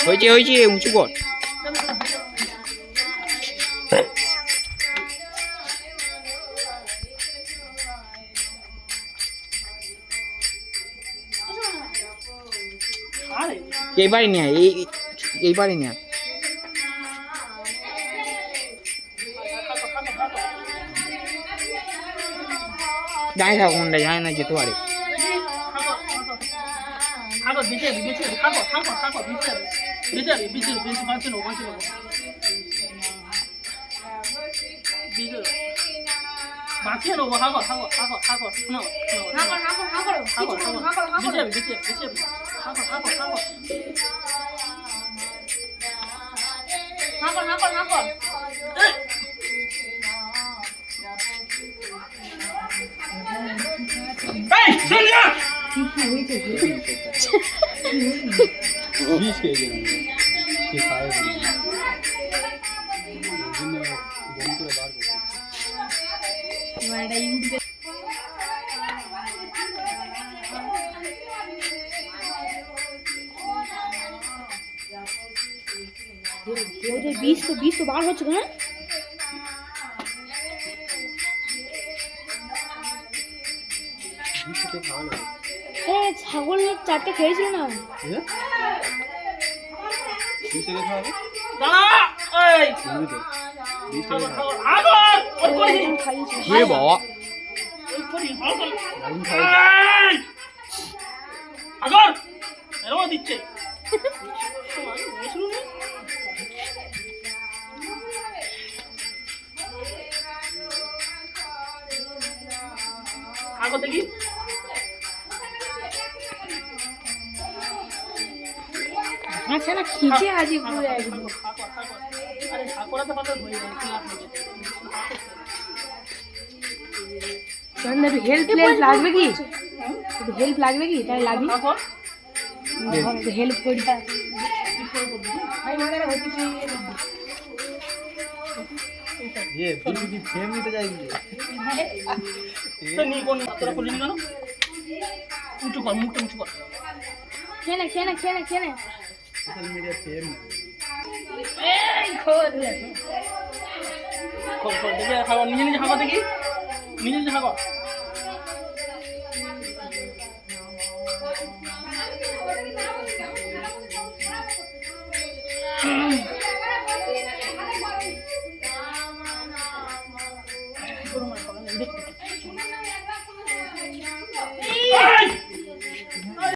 হয়েছে উঁচু কর। এইবারই নিয়ে এইবারই নিয়ে যাই থাক কোনটা যায় না যেতে পারে। বাঁচিয়ে নেবো হাগর হাগর হাগর হাগর শোনো হাগর হাগর হাগর হাগর হাগর হাগর বেঁচে বেঁচে হাগর হাগর হাগর হাগর হাগর হাগর এই সোনিয়া বিষ খেয়ে গেল কি খায় बीस तो बार हो चुका है। ছাগল চারটে খেয়েছিল না দিচ্ছে আগো দেখি আচ্ছা না খিচে আজি পুরো একদম আরে ঠাকুরাতে পাতা হয়ে গেল চন্দন হেল্প লাগবে কি হেল্প লাগবে কি তাই লাগি হেল্প করি ভাই মাদারে হচ্ছে ये बीबी फेम नहीं तो जाएगी तो नहीं कौन तेरा को लेने गनो उठो कर मुंह उठो कर खेने सोशल मीडिया फेम ए खोद ले खोल देखिए खाओ निजे खाओ देखी निजे खाओ